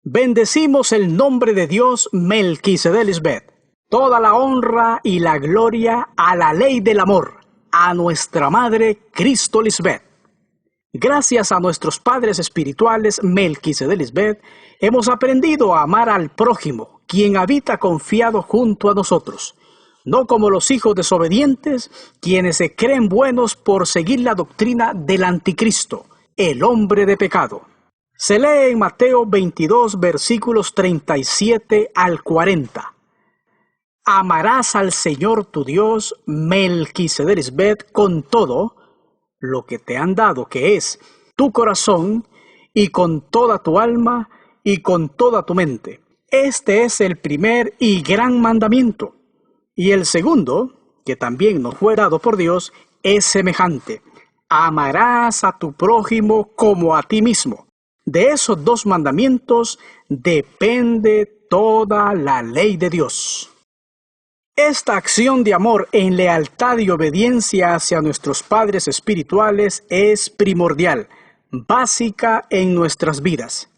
Bendecimos el nombre de Dios Melquisedec. Toda la honra y la gloria a la ley del amor, a nuestra Madre Cristo Lisbeth. Gracias a nuestros padres espirituales Melquisedec, hemos aprendido a amar al prójimo, quien habita confiado junto a nosotros, no como los hijos desobedientes, quienes se creen buenos por seguir la doctrina del anticristo, el hombre de pecado. Se lee en Mateo 22, versículos 37 al 40. Amarás al Señor tu Dios, Melquisedec, con todo lo que te han dado, que es tu corazón, y con toda tu alma, y con toda tu mente. Este es el primer y gran mandamiento. Y el segundo, que también nos fue dado por Dios, es semejante. Amarás a tu prójimo como a ti mismo. De esos dos mandamientos depende toda la ley de Dios. Esta acción de amor en lealtad y obediencia hacia nuestros padres espirituales es primordial, básica en nuestras vidas.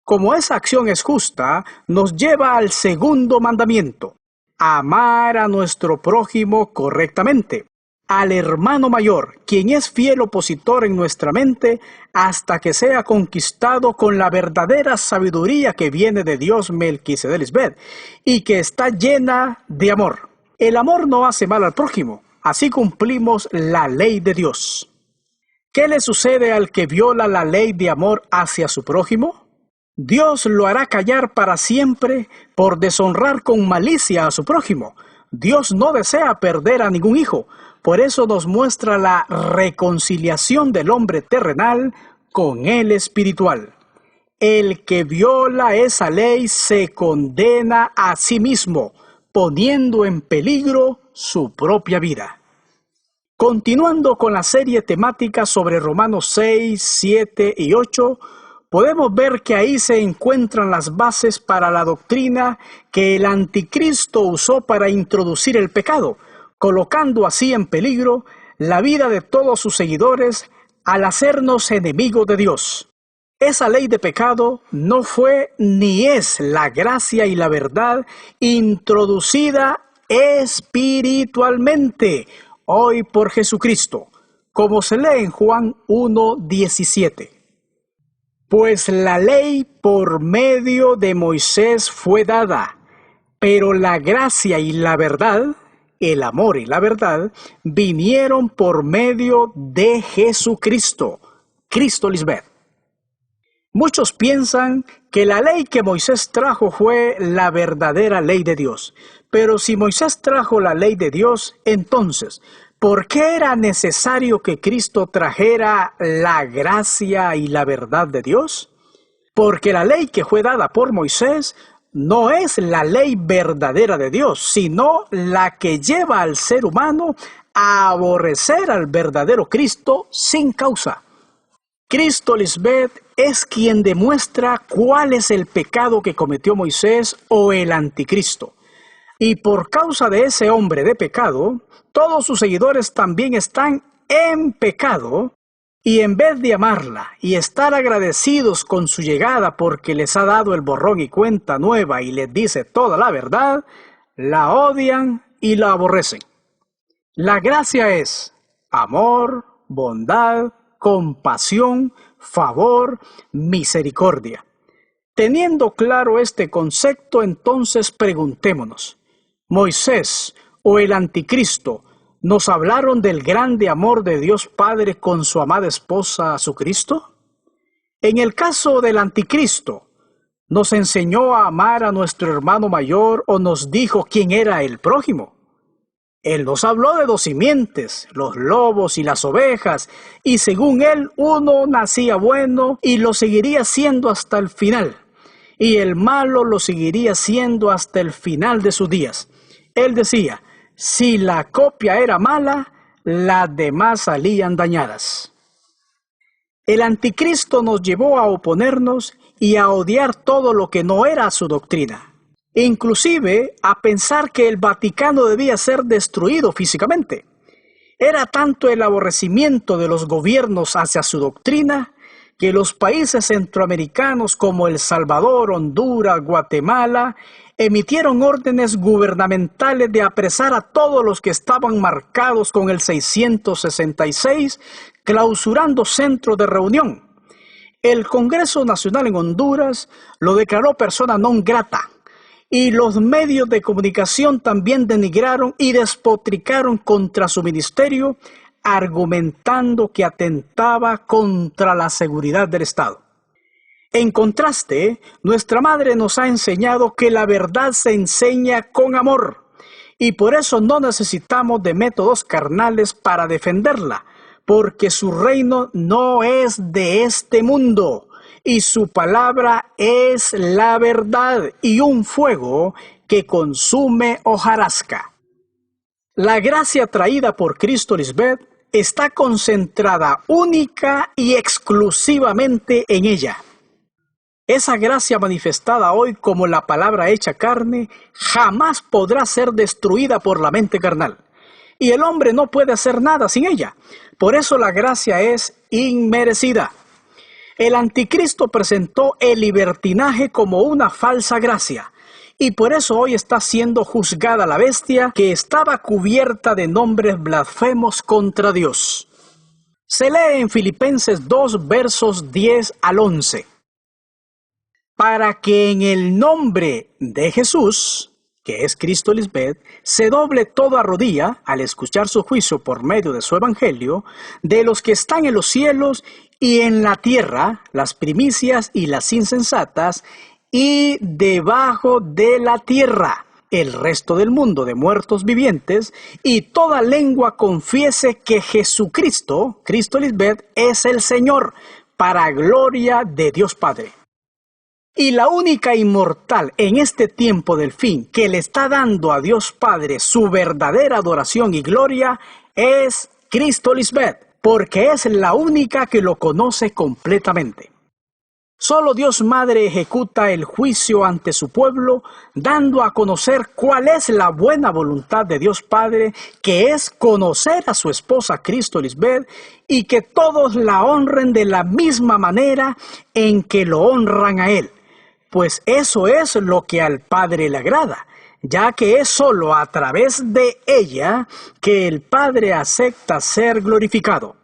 Como esa acción es justa, nos lleva al segundo mandamiento, amar a nuestro prójimo correctamente, al hermano mayor, quien es fiel opositor en nuestra mente hasta que sea conquistado con la verdadera sabiduría que viene de Dios Melquisedec y que está llena de amor. El amor no hace mal al prójimo, así cumplimos la ley de Dios. ¿Qué le sucede al que viola la ley de amor hacia su prójimo? Dios lo hará callar para siempre por deshonrar con malicia a su prójimo. Dios no desea perder a ningún hijo. Por eso nos muestra la reconciliación del hombre terrenal con el espiritual. El que viola esa ley se condena a sí mismo, poniendo en peligro su propia vida. Continuando con la serie temática sobre Romanos 6, 7 y 8, podemos ver que ahí se encuentran las bases para la doctrina que el anticristo usó para introducir el pecado, colocando así en peligro la vida de todos sus seguidores al hacernos enemigos de Dios. Esa ley de pecado no fue ni es la gracia y la verdad introducida espiritualmente hoy por Jesucristo, como se lee en Juan 1:17. Pues la ley por medio de Moisés fue dada, pero la gracia y la verdad, el amor y la verdad, vinieron por medio de Jesucristo, Cristo Lisbeth. Muchos piensan que la ley que Moisés trajo fue la verdadera ley de Dios. Pero si Moisés trajo la ley de Dios, entonces, ¿por qué era necesario que Cristo trajera la gracia y la verdad de Dios? Porque la ley que fue dada por Moisés no es la ley verdadera de Dios, sino la que lleva al ser humano a aborrecer al verdadero Cristo sin causa. Cristo Lisbeth es quien demuestra cuál es el pecado que cometió Moisés o el anticristo. Y por causa de ese hombre de pecado, todos sus seguidores también están en pecado, y en vez de amarla y estar agradecidos con su llegada porque les ha dado el borrón y cuenta nueva y les dice toda la verdad, la odian y la aborrecen. La gracia es amor, bondad, compasión, favor, misericordia. Teniendo claro este concepto, entonces preguntémonos, ¿Moisés o el anticristo nos hablaron del grande amor de Dios Padre con su amada esposa, su Cristo? En el caso del anticristo, ¿nos enseñó a amar a nuestro hermano mayor o nos dijo quién era el prójimo? Él nos habló de dos simientes, los lobos y las ovejas, y según él, uno nacía bueno y lo seguiría siendo hasta el final, y el malo lo seguiría siendo hasta el final de sus días. Él decía, si la copia era mala, las demás salían dañadas. El anticristo nos llevó a oponernos y a odiar todo lo que no era su doctrina, inclusive a pensar que el Vaticano debía ser destruido físicamente. Era tanto el aborrecimiento de los gobiernos hacia su doctrina que los países centroamericanos como El Salvador, Honduras, Guatemala, emitieron órdenes gubernamentales de apresar a todos los que estaban marcados con el 666, clausurando centros de reunión. El Congreso Nacional en Honduras lo declaró persona non grata, y los medios de comunicación también denigraron y despotricaron contra su ministerio, argumentando que atentaba contra la seguridad del Estado. En contraste, nuestra madre nos ha enseñado que la verdad se enseña con amor, y por eso no necesitamos de métodos carnales para defenderla, porque su reino no es de este mundo, y su palabra es la verdad y un fuego que consume hojarasca. La gracia traída por Cristo Lisbeth está concentrada única y exclusivamente en ella. Esa gracia manifestada hoy como la palabra hecha carne jamás podrá ser destruida por la mente carnal. Y el hombre no puede hacer nada sin ella. Por eso la gracia es inmerecida. El anticristo presentó el libertinaje como una falsa gracia, y por eso hoy está siendo juzgada la bestia que estaba cubierta de nombres blasfemos contra Dios. Se lee en Filipenses 2, versos 10 al 11. Para que en el nombre de Jesús, que es Cristo Lisbeth, se doble toda rodilla al escuchar su juicio por medio de su evangelio, de los que están en los cielos y en la tierra, las primicias y las insensatas, y debajo de la tierra, el resto del mundo de muertos vivientes, y toda lengua confiese que Jesucristo, Cristo Lisbeth, es el Señor, para gloria de Dios Padre. Y la única inmortal en este tiempo del fin que le está dando a Dios Padre su verdadera adoración y gloria es Cristo Lisbeth, porque es la única que lo conoce completamente. Solo Dios Madre ejecuta el juicio ante su pueblo, dando a conocer cuál es la buena voluntad de Dios Padre, que es conocer a su esposa Cristo Lisbeth, y que todos la honren de la misma manera en que lo honran a Él. Pues eso es lo que al Padre le agrada, ya que es solo a través de ella que el Padre acepta ser glorificado.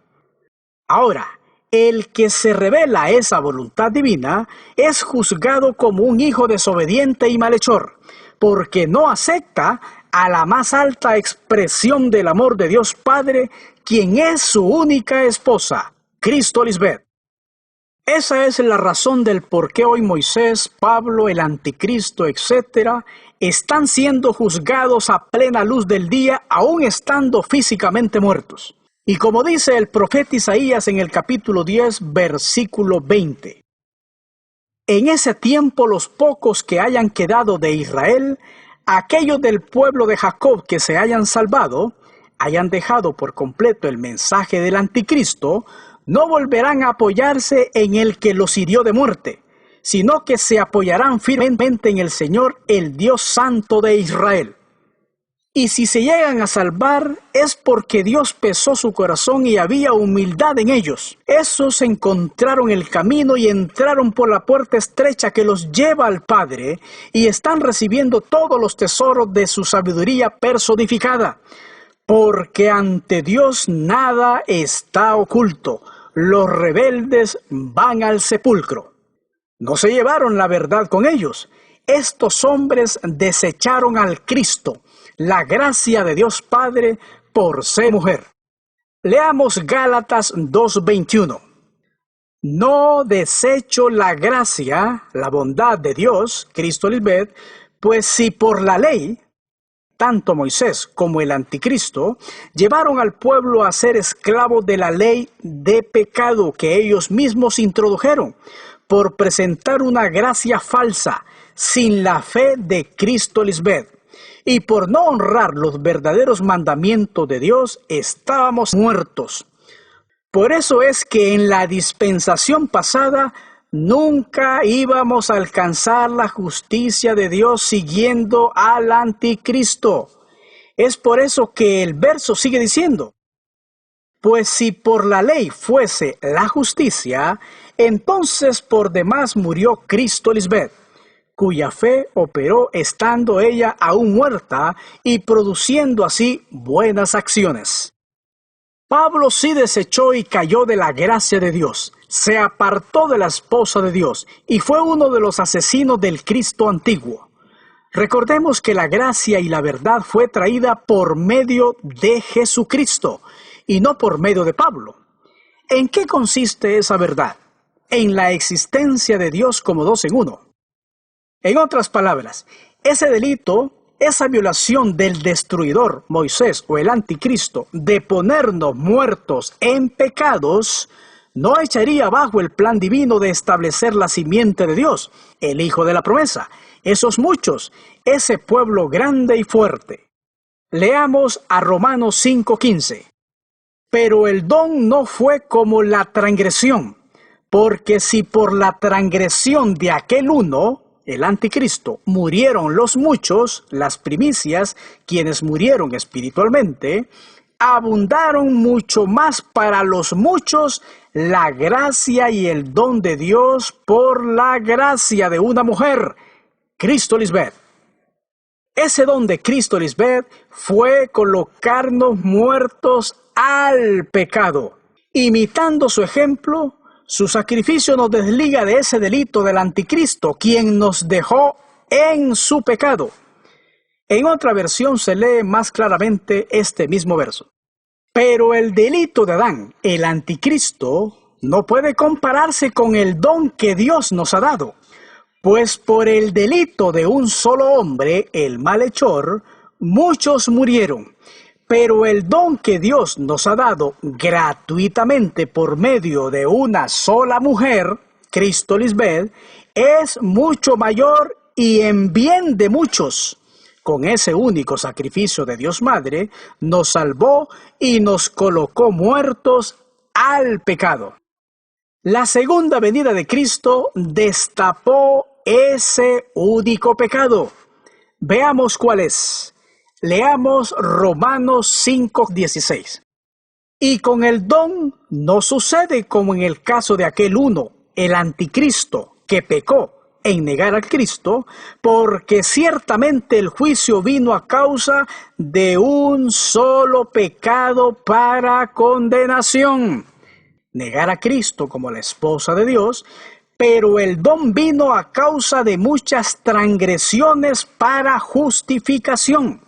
Ahora, el que se revela a esa voluntad divina es juzgado como un hijo desobediente y malhechor, porque no acepta a la más alta expresión del amor de Dios Padre, quien es su única esposa, Cristo Lisbeth. Esa es la razón del por qué hoy Moisés, Pablo, el anticristo, etc., están siendo juzgados a plena luz del día, aún estando físicamente muertos. Y como dice el profeta Isaías en el capítulo 10, versículo 20, en ese tiempo los pocos que hayan quedado de Israel, aquellos del pueblo de Jacob que se hayan salvado, hayan dejado por completo el mensaje del anticristo, no volverán a apoyarse en el que los hirió de muerte, sino que se apoyarán firmemente en el Señor, el Dios Santo de Israel. Y si se llegan a salvar, es porque Dios pesó su corazón y había humildad en ellos. Esos encontraron el camino y entraron por la puerta estrecha que los lleva al Padre, y están recibiendo todos los tesoros de su sabiduría personificada. Porque ante Dios nada está oculto. Los rebeldes van al sepulcro. No se llevaron la verdad con ellos. Estos hombres desecharon al Cristo, la gracia de Dios Padre, por ser mujer. Leamos Gálatas 2:21. No desecho la gracia, la bondad de Dios, Cristo Lisbeth, pues si por la ley, tanto Moisés como el anticristo llevaron al pueblo a ser esclavos de la ley de pecado que ellos mismos introdujeron, por presentar una gracia falsa, sin la fe de Cristo Lisbeth. Y por no honrar los verdaderos mandamientos de Dios, estábamos muertos. Por eso es que en la dispensación pasada nunca íbamos a alcanzar la justicia de Dios siguiendo al anticristo. Es por eso que el verso sigue diciendo: Pues si por la ley fuese la justicia, entonces por demás murió Cristo Lisbeth, cuya fe operó estando ella aún muerta y produciendo así buenas acciones. Pablo sí desechó y cayó de la gracia de Dios, se apartó de la esposa de Dios y fue uno de los asesinos del Cristo antiguo. Recordemos que la gracia y la verdad fue traída por medio de Jesucristo y no por medio de Pablo. ¿En qué consiste esa verdad? En la existencia de Dios como dos en uno. En otras palabras, ese delito, esa violación del destruidor, Moisés o el anticristo, de ponernos muertos en pecados, no echaría bajo el plan divino de establecer la simiente de Dios, el Hijo de la promesa, esos muchos, ese pueblo grande y fuerte. Leamos a Romanos 5:15. Pero el don no fue como la transgresión, porque si por la transgresión de aquel uno, el anticristo, murieron los muchos, las primicias, quienes murieron espiritualmente, abundaron mucho más para los muchos la gracia y el don de Dios por la gracia de una mujer, Cristo Lisbeth. Ese don de Cristo Lisbeth fue colocarnos muertos al pecado. Imitando su ejemplo, su sacrificio nos desliga de ese delito del anticristo, quien nos dejó en su pecado. En otra versión se lee más claramente este mismo verso. Pero el delito de Adán, el anticristo, no puede compararse con el don que Dios nos ha dado. Pues por el delito de un solo hombre, el malhechor, muchos murieron. Pero el don que Dios nos ha dado gratuitamente por medio de una sola mujer, Cristo Lisbeth, es mucho mayor y en bien de muchos. Con ese único sacrificio de Dios Madre, nos salvó y nos colocó muertos al pecado. La segunda venida de Cristo destapó ese único pecado. Veamos cuál es. Leamos Romanos 5:16. Y con el don no sucede como en el caso de aquel uno, el anticristo, que pecó en negar al Cristo, porque ciertamente el juicio vino a causa de un solo pecado para condenación, negar a Cristo como la esposa de Dios, pero el don vino a causa de muchas transgresiones para justificación.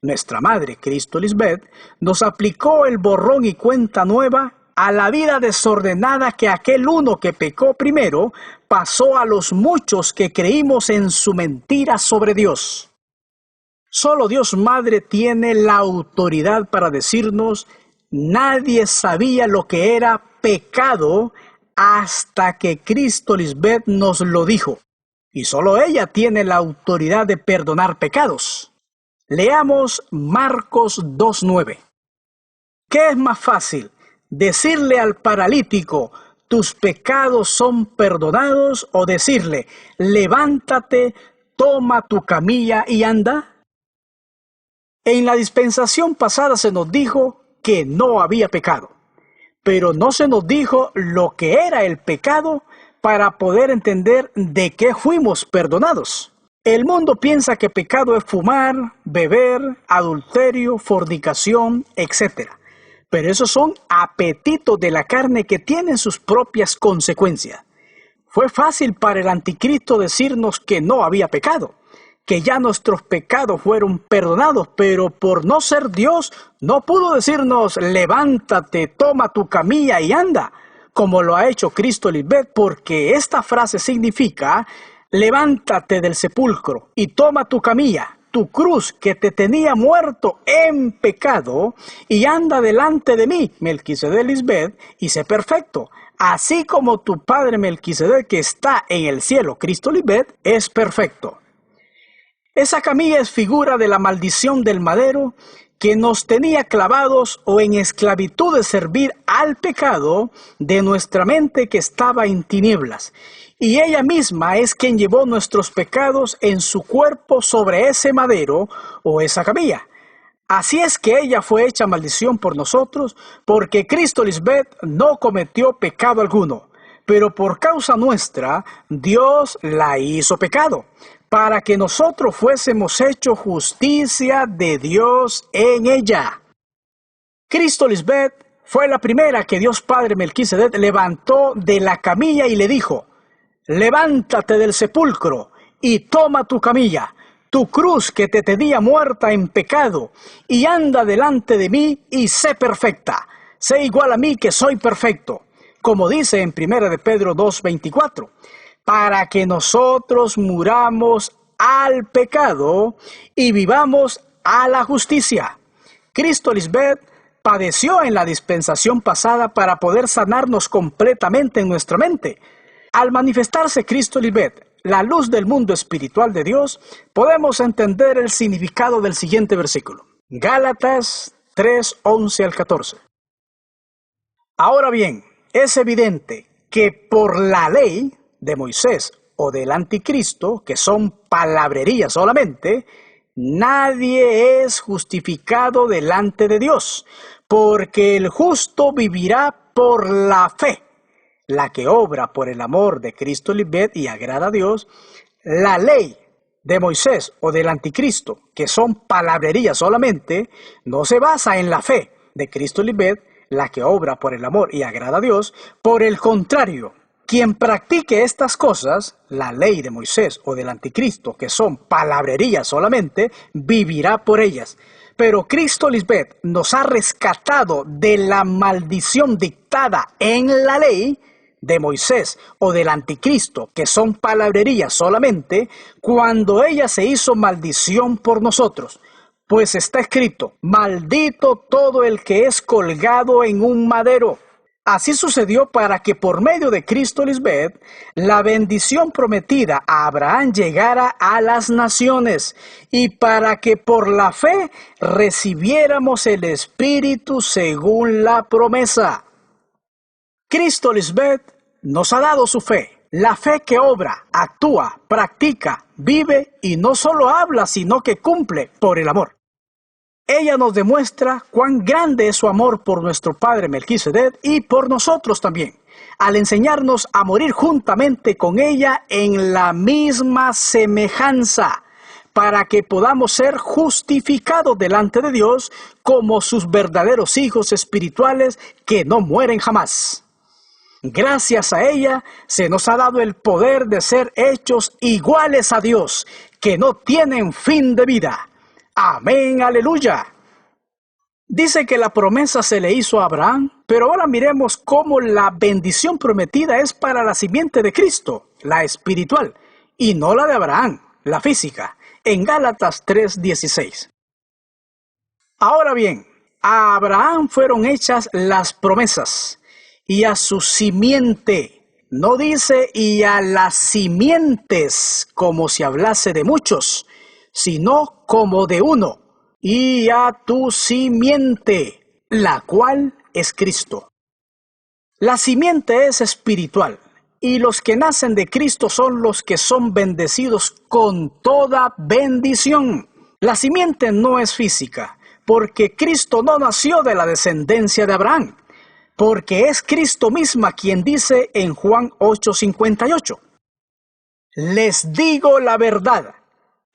Nuestra madre, Cristo Lisbeth, nos aplicó el borrón y cuenta nueva a la vida desordenada que aquel uno que pecó primero pasó a los muchos que creímos en su mentira sobre Dios. Solo Dios Madre tiene la autoridad para decirnos: nadie sabía lo que era pecado hasta que Cristo Lisbeth nos lo dijo. Y solo ella tiene la autoridad de perdonar pecados. Leamos Marcos 2:9. ¿Qué es más fácil? ¿Decirle al paralítico, tus pecados son perdonados, o decirle, levántate, toma tu camilla y anda? En la dispensación pasada se nos dijo que no había pecado, pero no se nos dijo lo que era el pecado para poder entender de qué fuimos perdonados. El mundo piensa que pecado es fumar, beber, adulterio, fornicación, etc. Pero esos son apetitos de la carne que tienen sus propias consecuencias. Fue fácil para el anticristo decirnos que no había pecado, que ya nuestros pecados fueron perdonados, pero por no ser Dios, no pudo decirnos, levántate, toma tu camilla y anda, como lo ha hecho Cristo Lisbeth, porque esta frase significa, levántate del sepulcro y toma tu camilla, tu cruz que te tenía muerto en pecado, y anda delante de mí, Melquisedec Lisbeth, y sé perfecto, así como tu padre Melquisedec que está en el cielo, Cristo Lisbeth, es perfecto. Esa camilla es figura de la maldición del madero que nos tenía clavados o en esclavitud de servir al pecado de nuestra mente que estaba en tinieblas. Y ella misma es quien llevó nuestros pecados en su cuerpo sobre ese madero o esa camilla. Así es que ella fue hecha maldición por nosotros, porque Cristo Lisbeth no cometió pecado alguno, pero por causa nuestra Dios la hizo pecado, para que nosotros fuésemos hechos justicia de Dios en ella. Cristo Lisbeth fue la primera que Dios Padre Melquisedec levantó de la camilla y le dijo: levántate del sepulcro y toma tu camilla, tu cruz que te tenía muerta en pecado, y anda delante de mí y sé perfecta, sé igual a mí que soy perfecto, como dice en 1 de Pedro 2:24, para que nosotros muramos al pecado y vivamos a la justicia. Cristo Lisbeth padeció en la dispensación pasada para poder sanarnos completamente en nuestra mente. Al manifestarse Cristo Lisbeth, la luz del mundo espiritual de Dios, podemos entender el significado del siguiente versículo. Gálatas 3:11 al 14. Ahora bien, es evidente que por la ley de Moisés o del anticristo, que son palabrerías solamente, nadie es justificado delante de Dios, porque el justo vivirá por la fe, la que obra por el amor de Cristo Lisbeth y agrada a Dios. La ley de Moisés o del anticristo, que son palabrerías solamente, no se basa en la fe de Cristo Lisbeth, la que obra por el amor y agrada a Dios. Por el contrario, quien practique estas cosas, la ley de Moisés o del anticristo, que son palabrerías solamente, vivirá por ellas. Pero Cristo Lisbeth nos ha rescatado de la maldición dictada en la ley de Moisés o del anticristo, que son palabrerías solamente, cuando ella se hizo maldición por nosotros. Pues está escrito: maldito todo el que es colgado en un madero. Así sucedió para que por medio de Cristo Lisbeth, la bendición prometida a Abraham llegara a las naciones, y para que por la fe recibiéramos el Espíritu según la promesa. Cristo Lisbeth nos ha dado su fe, la fe que obra, actúa, practica, vive y no solo habla, sino que cumple por el amor. Ella nos demuestra cuán grande es su amor por nuestro Padre Melquisedec y por nosotros también, al enseñarnos a morir juntamente con ella en la misma semejanza, para que podamos ser justificados delante de Dios como sus verdaderos hijos espirituales que no mueren jamás. Gracias a ella se nos ha dado el poder de ser hechos iguales a Dios, que no tienen fin de vida. Amén, aleluya. Dice que la promesa se le hizo a Abraham, pero ahora miremos cómo la bendición prometida es para la simiente de Cristo, la espiritual, y no la de Abraham, la física, en Gálatas 3:16. Ahora bien, a Abraham fueron hechas las promesas, y a su simiente, no dice y a las simientes, como si hablase de muchos, sino como de uno, y a tu simiente, la cual es Cristo. La simiente es espiritual, y los que nacen de Cristo son los que son bendecidos con toda bendición. La simiente no es física, porque Cristo no nació de la descendencia de Abraham, porque es Cristo misma quien dice en Juan 8:58, les digo la verdad,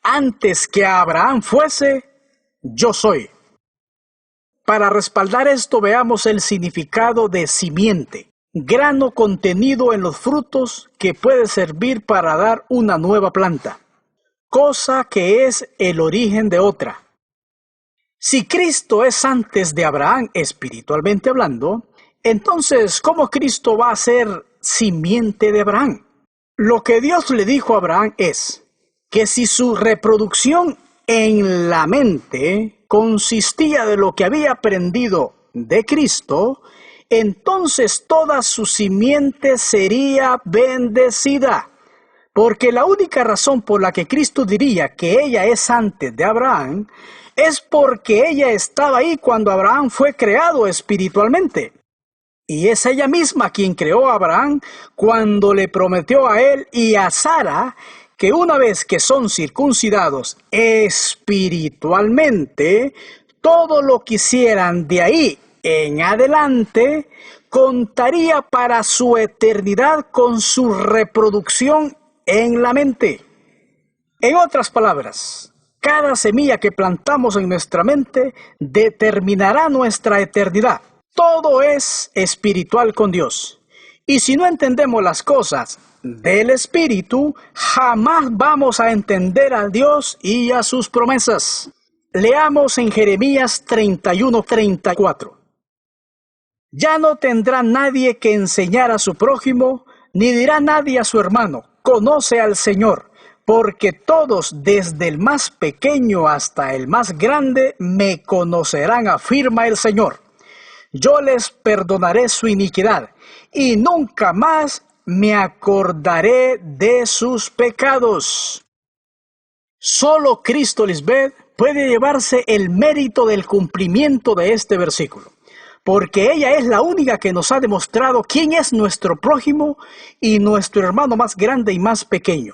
antes que Abraham fuese, yo soy. Para respaldar esto, veamos el significado de simiente, grano contenido en los frutos que puede servir para dar una nueva planta, cosa que es el origen de otra. Si Cristo es antes de Abraham espiritualmente hablando, entonces, ¿cómo Cristo va a ser simiente de Abraham? Lo que Dios le dijo a Abraham es que si su reproducción en la mente consistía de lo que había aprendido de Cristo, entonces toda su simiente sería bendecida. Porque la única razón por la que Cristo diría que ella es antes de Abraham es porque ella estaba ahí cuando Abraham fue creado espiritualmente. Y es ella misma quien creó a Abraham cuando le prometió a él y a Sara que una vez que son circuncidados espiritualmente, todo lo que hicieran de ahí en adelante contaría para su eternidad con su reproducción en la mente. En otras palabras, cada semilla que plantamos en nuestra mente determinará nuestra eternidad. Todo es espiritual con Dios. Y si no entendemos las cosas del Espíritu, jamás vamos a entender a Dios y a sus promesas. Leamos en Jeremías 31:34. Ya no tendrá nadie que enseñar a su prójimo, ni dirá nadie a su hermano, conoce al Señor, porque todos, desde el más pequeño hasta el más grande, me conocerán, afirma el Señor. Yo les perdonaré su iniquidad, y nunca más me acordaré de sus pecados. Solo Cristo Lisbeth puede llevarse el mérito del cumplimiento de este versículo, porque ella es la única que nos ha demostrado quién es nuestro prójimo y nuestro hermano más grande y más pequeño.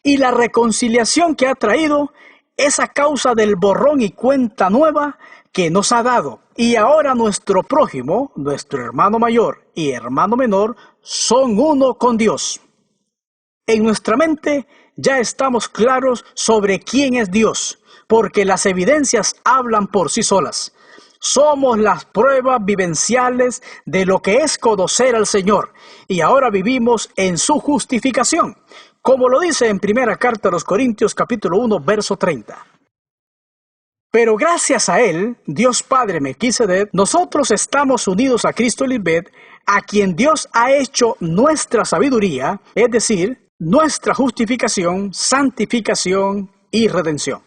Y la reconciliación que ha traído es a causa del borrón y cuenta nueva que nos ha dado. Y ahora nuestro prójimo, nuestro hermano mayor y hermano menor, son uno con Dios. En nuestra mente ya estamos claros sobre quién es Dios, porque las evidencias hablan por sí solas. Somos las pruebas vivenciales de lo que es conocer al Señor, y ahora vivimos en su justificación, como lo dice en primera carta a los Corintios capítulo 1, verso 30. Pero gracias a Él, Dios Padre Melquisedec, nosotros estamos unidos a Cristo Lisbeth, a quien Dios ha hecho nuestra sabiduría, es decir, nuestra justificación, santificación y redención.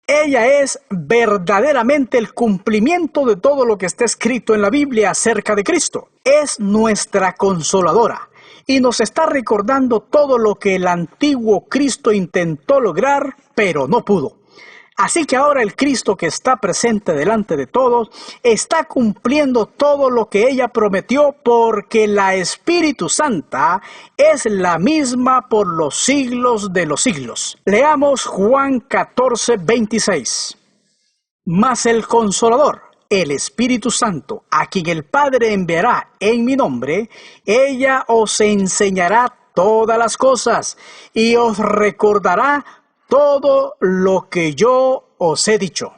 Ella es verdaderamente el cumplimiento de todo lo que está escrito en la Biblia acerca de Cristo. Es nuestra consoladora y nos está recordando todo lo que el antiguo Cristo intentó lograr, pero no pudo. Así que ahora el Cristo que está presente delante de todos está cumpliendo todo lo que ella prometió, porque la Espíritu Santa es la misma por los siglos de los siglos. Leamos Juan 14:26. Mas el Consolador, el Espíritu Santo, a quien el Padre enviará en mi nombre, ella os enseñará todas las cosas y os recordará todo lo que yo os he dicho.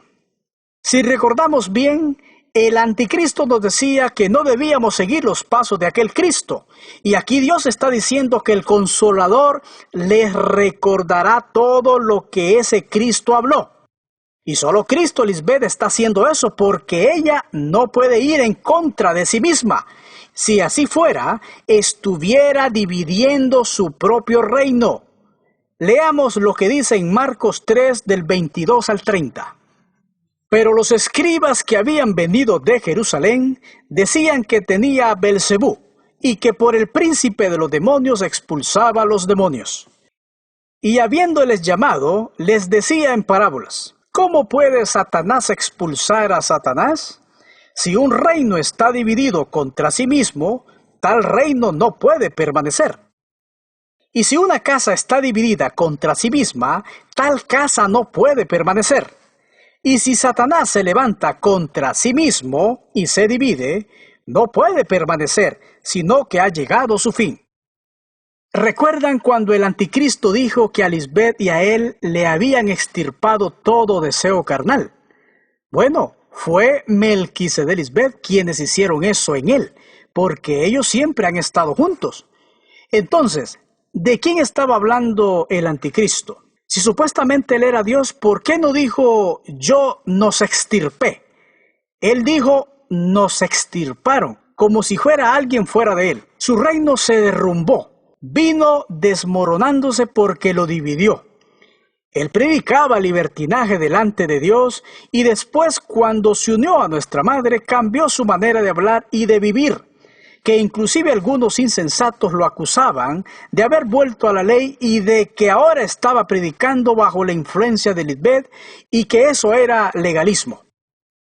Si recordamos bien, el anticristo nos decía que no debíamos seguir los pasos de aquel Cristo. Y aquí Dios está diciendo que el Consolador les recordará todo lo que ese Cristo habló. Y solo Cristo Lisbeth está haciendo eso porque ella no puede ir en contra de sí misma. Si así fuera, estuviera dividiendo su propio reino. Leamos lo que dice en Marcos 3 del 22 al 30. Pero los escribas que habían venido de Jerusalén decían que tenía a Belcebú y que por el príncipe de los demonios expulsaba a los demonios. Y habiéndoles llamado, les decía en parábolas: ¿Cómo puede Satanás expulsar a Satanás? Si un reino está dividido contra sí mismo, tal reino no puede permanecer. Y si una casa está dividida contra sí misma, tal casa no puede permanecer. Y si Satanás se levanta contra sí mismo y se divide, no puede permanecer, sino que ha llegado su fin. ¿Recuerdan cuando el anticristo dijo que a Lisbeth y a él le habían extirpado todo deseo carnal? Bueno, fue Melquisedec Lisbeth quienes hicieron eso en él, porque ellos siempre han estado juntos. Entonces, ¿de quién estaba hablando el anticristo? Si supuestamente él era Dios, ¿por qué no dijo yo nos extirpé? Él dijo nos extirparon, como si fuera alguien fuera de él. Su reino se derrumbó, vino desmoronándose porque lo dividió. Él predicaba libertinaje delante de Dios y después, cuando se unió a nuestra madre, cambió su manera de hablar y de vivir, que inclusive algunos insensatos lo acusaban de haber vuelto a la ley y de que ahora estaba predicando bajo la influencia de Lisbeth y que eso era legalismo.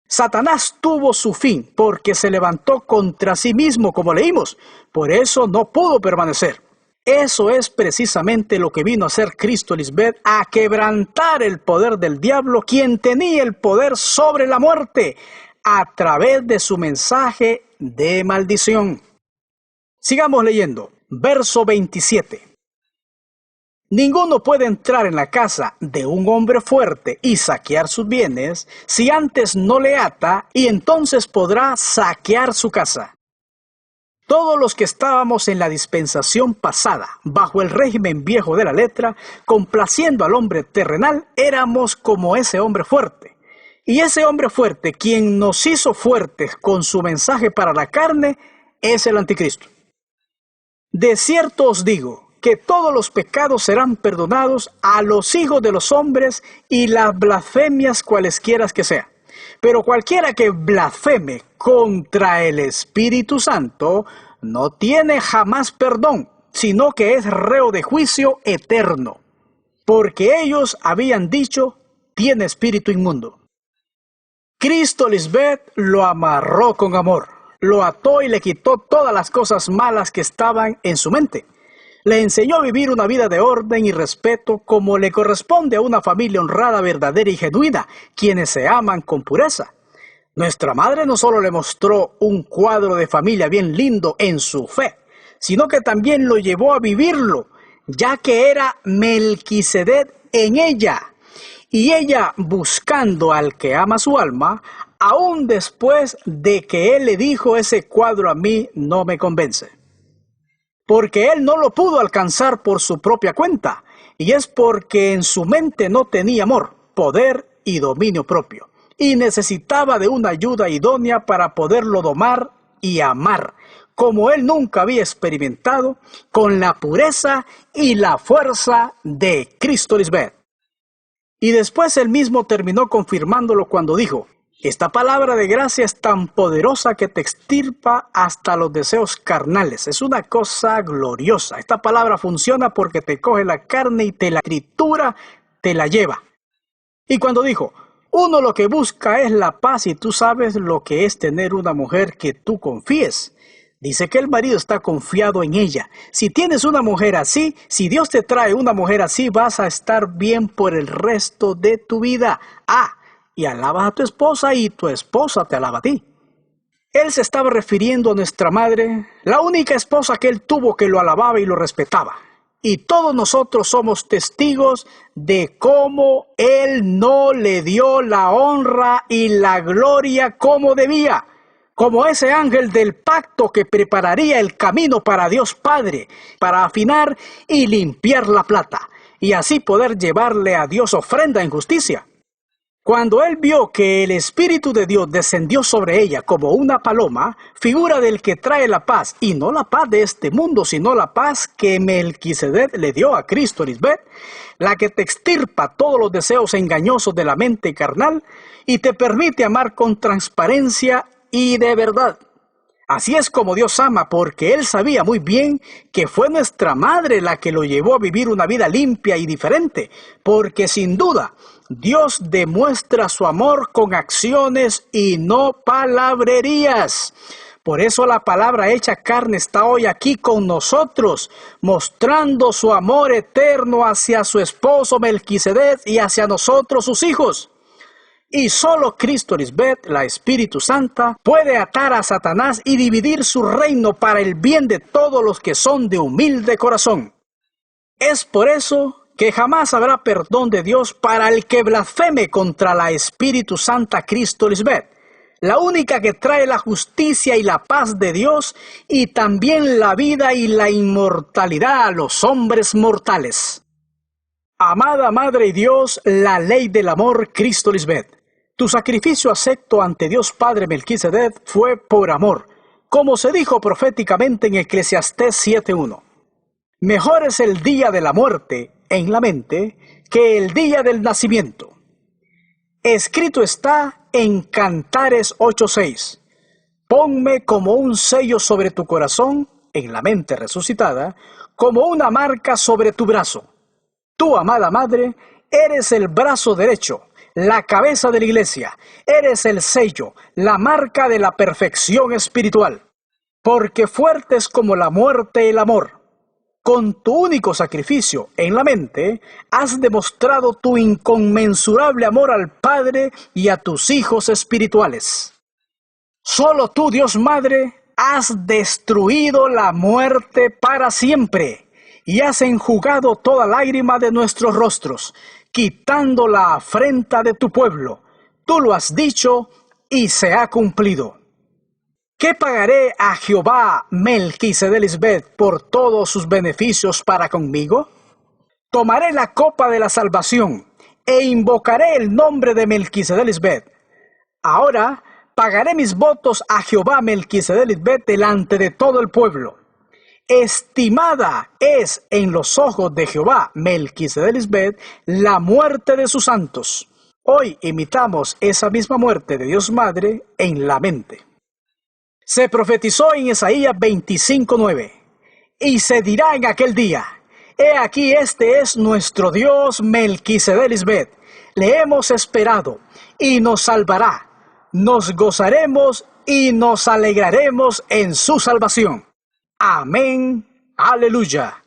Satanás tuvo su fin porque se levantó contra sí mismo, como leímos, por eso no pudo permanecer. Eso es precisamente lo que vino a hacer Cristo Lisbeth, a quebrantar el poder del diablo, quien tenía el poder sobre la muerte, a través de su mensaje de maldición. Sigamos leyendo. Verso 27. Ninguno puede entrar en la casa de un hombre fuerte y saquear sus bienes si antes no le ata, y entonces podrá saquear su casa. Todos los que estábamos en la dispensación pasada, bajo el régimen viejo de la letra, complaciendo al hombre terrenal, éramos como ese hombre fuerte. Y ese hombre fuerte, quien nos hizo fuertes con su mensaje para la carne, es el anticristo. De cierto os digo que todos los pecados serán perdonados a los hijos de los hombres y las blasfemias cualesquiera que sean. Pero cualquiera que blasfeme contra el Espíritu Santo no tiene jamás perdón, sino que es reo de juicio eterno. Porque ellos habían dicho, tiene espíritu inmundo. Cristo Lisbeth lo amarró con amor, lo ató y le quitó todas las cosas malas que estaban en su mente. Le enseñó a vivir una vida de orden y respeto como le corresponde a una familia honrada, verdadera y genuina, quienes se aman con pureza. Nuestra madre no solo le mostró un cuadro de familia bien lindo en su fe, sino que también lo llevó a vivirlo, ya que era Melquisedec en ella. Y ella, buscando al que ama su alma, aún después de que él le dijo, ese cuadro a mí no me convence. Porque él no lo pudo alcanzar por su propia cuenta, y es porque en su mente no tenía amor, poder y dominio propio, y necesitaba de una ayuda idónea para poderlo domar y amar, como él nunca había experimentado, con la pureza y la fuerza de Cristo Lisbeth. Y después él mismo terminó confirmándolo cuando dijo, esta palabra de gracia es tan poderosa que te extirpa hasta los deseos carnales. Es una cosa gloriosa. Esta palabra funciona porque te coge la carne y te la tritura, te la lleva. Y cuando dijo, uno lo que busca es la paz y tú sabes lo que es tener una mujer que tú confíes. Dice que el marido está confiado en ella. Si tienes una mujer así, si Dios te trae una mujer así, vas a estar bien por el resto de tu vida. Y alabas a tu esposa y tu esposa te alaba a ti. Él se estaba refiriendo a nuestra madre, la única esposa que él tuvo que lo alababa y lo respetaba. Y todos nosotros somos testigos de cómo él no le dio la honra y la gloria como debía. Como ese ángel del pacto que prepararía el camino para Dios Padre, para afinar y limpiar la plata, y así poder llevarle a Dios ofrenda en justicia. Cuando él vio que el Espíritu de Dios descendió sobre ella como una paloma, figura del que trae la paz, y no la paz de este mundo, sino la paz que Melquisedec le dio a Cristo Lisbeth, la que te extirpa todos los deseos engañosos de la mente carnal y te permite amar con transparencia y de verdad. Así es como Dios ama, porque Él sabía muy bien que fue nuestra madre la que lo llevó a vivir una vida limpia y diferente, porque sin duda Dios demuestra su amor con acciones y no palabrerías. Por eso la palabra hecha carne está hoy aquí con nosotros, mostrando su amor eterno hacia su esposo Melquisedec y hacia nosotros sus hijos. Y solo Cristo Lisbeth, la Espíritu Santa, puede atar a Satanás y dividir su reino para el bien de todos los que son de humilde corazón. Es por eso que jamás habrá perdón de Dios para el que blasfeme contra la Espíritu Santa Cristo Lisbeth, la única que trae la justicia y la paz de Dios y también la vida y la inmortalidad a los hombres mortales. Amada Madre y Dios, la ley del amor Cristo Lisbeth. Tu sacrificio acepto ante Dios Padre Melquisedec fue por amor, como se dijo proféticamente en Eclesiastés 7:1. Mejor es el día de la muerte en la mente que el día del nacimiento. Escrito está en Cantares 8:6. Ponme como un sello sobre tu corazón, en la mente resucitada, como una marca sobre tu brazo. Tú, amada Madre, eres el brazo derecho, la cabeza de la iglesia, eres el sello, la marca de la perfección espiritual. Porque fuerte es como la muerte el amor. Con tu único sacrificio en la mente, has demostrado tu inconmensurable amor al Padre y a tus hijos espirituales. Solo tú, Dios Madre, has destruido la muerte para siempre y has enjugado toda lágrima de nuestros rostros, quitando la afrenta de tu pueblo. Tú lo has dicho y se ha cumplido. ¿Qué pagaré a Jehová Melquisedec por todos sus beneficios para conmigo? Tomaré la copa de la salvación e invocaré el nombre de Melquisedec. Ahora pagaré mis votos a Jehová Melquisedec delante de todo el pueblo. Estimada es en los ojos de Jehová Melquisedec la muerte de sus santos. Hoy imitamos esa misma muerte de Dios Madre en la mente. Se profetizó en Isaías 25:9, y se dirá en aquel día: he aquí, este es nuestro Dios Melquisedec, le hemos esperado y nos salvará, nos gozaremos y nos alegraremos en su salvación. Amén, aleluya.